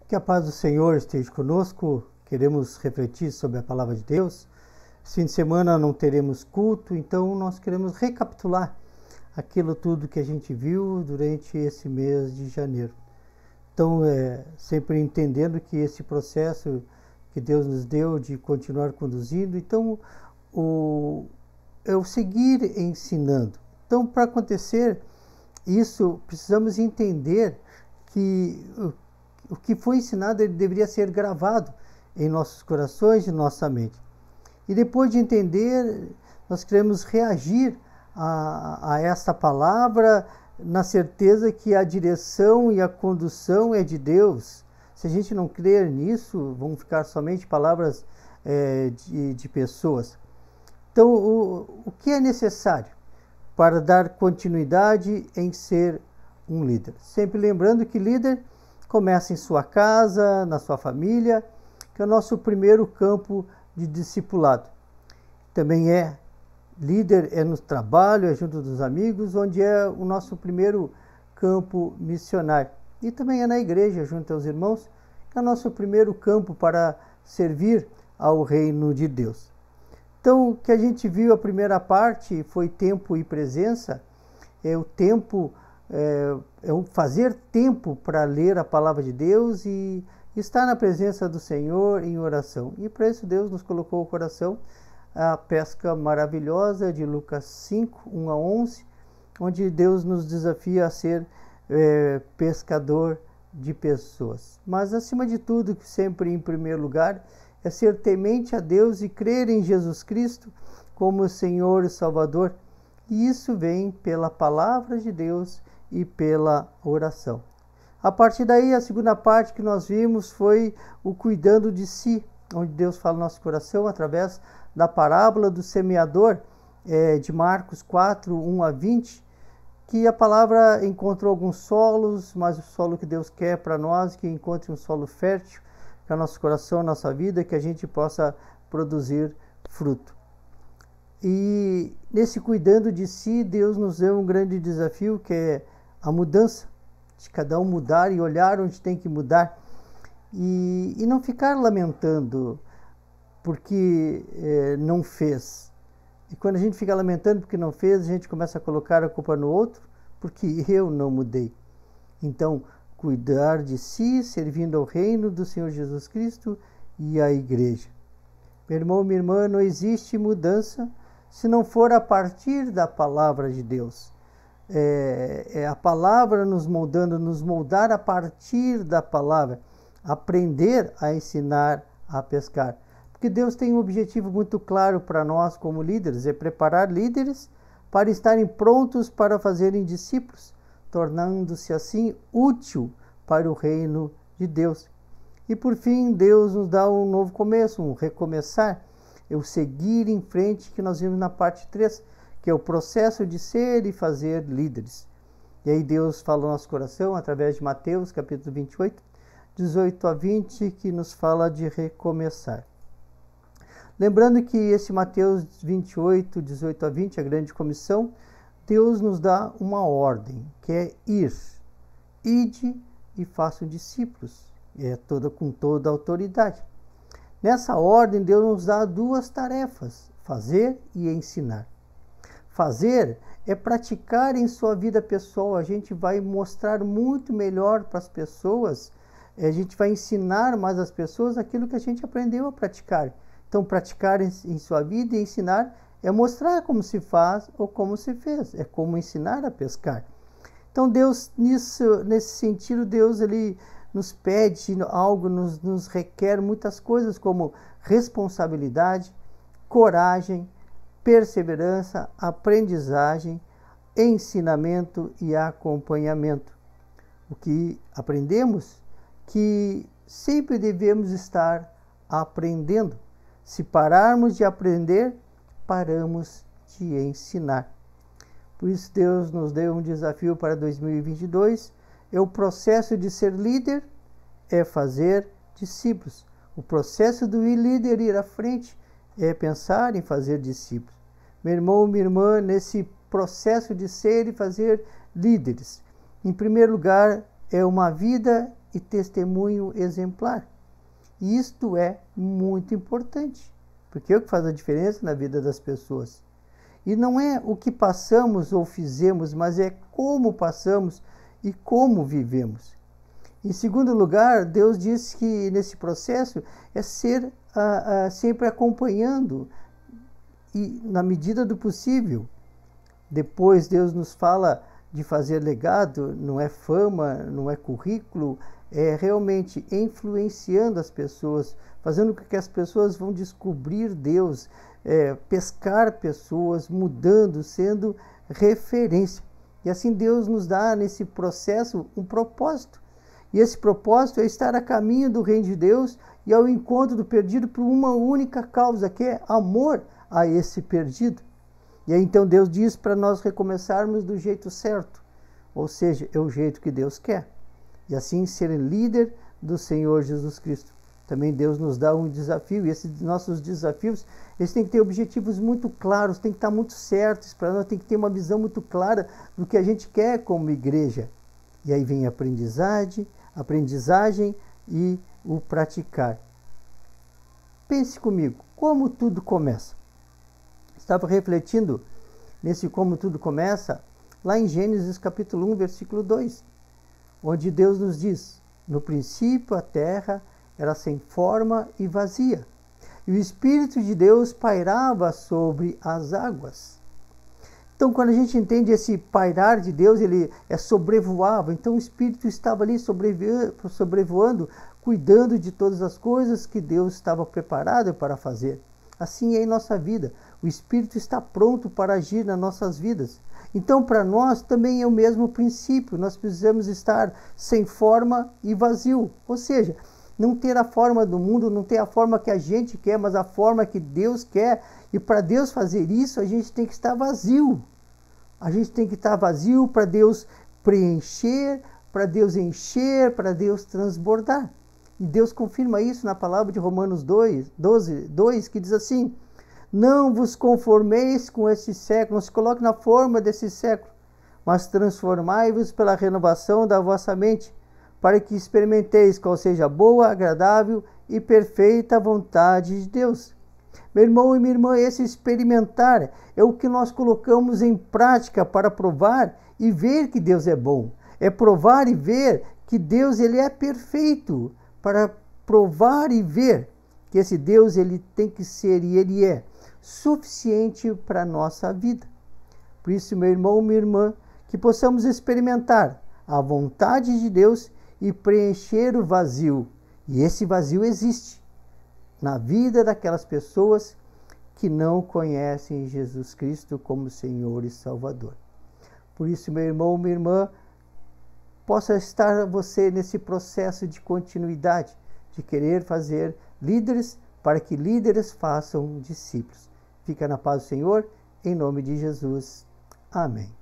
Que a paz do Senhor esteja conosco. Queremos refletir sobre a palavra de Deus. Esse fim de semana não teremos culto, então nós queremos recapitular aquilo tudo que a gente viu durante esse mês de janeiro. Então, sempre entendendo que esse processo que Deus nos deu de continuar conduzindo, então, é o seguir ensinando. Então, para acontecer isso, precisamos entender que o que foi ensinado ele deveria ser gravado em nossos corações e nossa mente. E depois de entender, nós queremos reagir a essa palavra na certeza que a direção e a condução é de Deus. Se a gente não crer nisso, vão ficar somente palavras de pessoas. Então, o que é necessário para dar continuidade em ser um líder? Sempre lembrando que líder começa em sua casa, na sua família, que é o nosso primeiro campo de discipulado. Também líder no trabalho, junto dos amigos, onde é o nosso primeiro campo missionário. E também na igreja, junto aos irmãos, que é o nosso primeiro campo para servir ao reino de Deus. Então, o que a gente viu a primeira parte foi tempo e presença, é o tempo, fazer tempo para ler a palavra de Deus e estar na presença do Senhor em oração. E para isso Deus nos colocou o coração a pesca maravilhosa de Lucas 5, 1 a 11, onde Deus nos desafia a ser pescador de pessoas. Mas acima de tudo, sempre em primeiro lugar, é ser temente a Deus e crer em Jesus Cristo como Senhor e Salvador. E isso vem pela palavra de Deus e pela oração. A partir daí, a segunda parte que nós vimos foi o cuidando de si, onde Deus fala no nosso coração através da parábola do semeador de Marcos 4, 1 a 20, que a palavra encontrou alguns solos, mas o solo que Deus quer para nós, que encontre um solo fértil para nosso coração, nossa vida, que a gente possa produzir fruto. E nesse cuidando de si, Deus nos deu um grande desafio, que é a mudança, de cada um mudar e olhar onde tem que mudar. E não ficar lamentando porque não fez. E quando a gente fica lamentando porque não fez, a gente começa a colocar a culpa no outro, porque eu não mudei. Então, cuidar de si, servindo ao reino do Senhor Jesus Cristo e à igreja. Meu irmão, minha irmã, não existe mudança se não for a partir da palavra de Deus. É a palavra nos moldando, nos moldar a partir da palavra. Aprender a ensinar a pescar. Porque Deus tem um objetivo muito claro para nós como líderes, é preparar líderes para estarem prontos para fazerem discípulos, tornando-se assim útil para o reino de Deus. E por fim, Deus nos dá um novo começo, um recomeçar, o seguir em frente, que nós vimos na parte 3, que é o processo de ser e fazer líderes. E aí Deus fala no nosso coração, através de Mateus, capítulo 28, 18 a 20, que nos fala de recomeçar. Lembrando que esse Mateus 28, 18 a 20, a grande comissão, Deus nos dá uma ordem, que é ir. Ide e façam discípulos, com toda a autoridade. Nessa ordem, Deus nos dá duas tarefas, fazer e ensinar. Fazer é praticar em sua vida pessoal. A gente vai mostrar muito melhor para as pessoas, a gente vai ensinar mais às pessoas aquilo que a gente aprendeu a praticar. Então, praticar em sua vida e ensinar é mostrar como se faz ou como se fez. É como ensinar a pescar. Então, Deus, nesse sentido, Deus ele nos pede algo, nos requer muitas coisas como responsabilidade, coragem, perseverança, aprendizagem, ensinamento e acompanhamento. O que aprendemos? Que sempre devemos estar aprendendo. Se pararmos de aprender, paramos de ensinar. Por isso Deus nos deu um desafio para 2022, o processo de ser líder é fazer discípulos. O processo do líder ir à frente é pensar em fazer discípulos. Meu irmão, minha irmã, nesse processo de ser e fazer líderes, em primeiro lugar, é uma vida e testemunho exemplar. E isto é muito importante, porque é o que faz a diferença na vida das pessoas. E não é o que passamos ou fizemos, mas é como passamos e como vivemos. Em segundo lugar, Deus diz que nesse processo é ser sempre acompanhando e na medida do possível. Depois Deus nos fala de fazer legado, não é fama, não é currículo, é realmente influenciando as pessoas, fazendo com que as pessoas vão descobrir Deus, pescar pessoas, mudando, sendo referência. E assim Deus nos dá nesse processo um propósito. E esse propósito é estar a caminho do reino de Deus e ao encontro do perdido por uma única causa, que é amor a esse perdido. E aí então Deus diz para nós recomeçarmos do jeito certo, ou seja, é o jeito que Deus quer. E assim ser líder do Senhor Jesus Cristo. Também Deus nos dá um desafio, e esses nossos desafios, eles têm que ter objetivos muito claros, têm que estar muito certos, para nós tem que ter uma visão muito clara do que a gente quer como igreja. E aí vem a aprendizagem e o praticar. Pense comigo, como tudo começa? Estava refletindo nesse como tudo começa, lá em Gênesis capítulo 1, versículo 2, onde Deus nos diz: no princípio a terra era sem forma e vazia, e o Espírito de Deus pairava sobre as águas. Então, quando a gente entende esse pairar de Deus, ele sobrevoava, então o Espírito estava ali sobrevoando, cuidando de todas as coisas que Deus estava preparado para fazer. Assim é em nossa vida. O Espírito está pronto para agir nas nossas vidas. Então, para nós também é o mesmo princípio. Nós precisamos estar sem forma e vazio. Ou seja, não ter a forma do mundo, não ter a forma que a gente quer, mas a forma que Deus quer. E para Deus fazer isso, a gente tem que estar vazio. A gente tem que estar vazio para Deus preencher, para Deus encher, para Deus transbordar. E Deus confirma isso na palavra de Romanos 2, que diz assim: não vos conformeis com este século, não se coloque na forma desse século, mas transformai-vos pela renovação da vossa mente, para que experimenteis qual seja a boa, agradável e perfeita vontade de Deus. Meu irmão e minha irmã, esse experimentar é o que nós colocamos em prática para provar e ver que Deus é bom. É provar e ver que Deus ele é perfeito, para provar e ver que esse Deus ele tem que ser e ele é suficiente para a nossa vida. Por isso, meu irmão, minha irmã, que possamos experimentar a vontade de Deus e preencher o vazio. E esse vazio existe na vida daquelas pessoas que não conhecem Jesus Cristo como Senhor e Salvador. Por isso, meu irmão, minha irmã, possa estar você nesse processo de continuidade, de querer fazer líderes para que líderes façam discípulos. Fica na paz do Senhor, em nome de Jesus. Amém.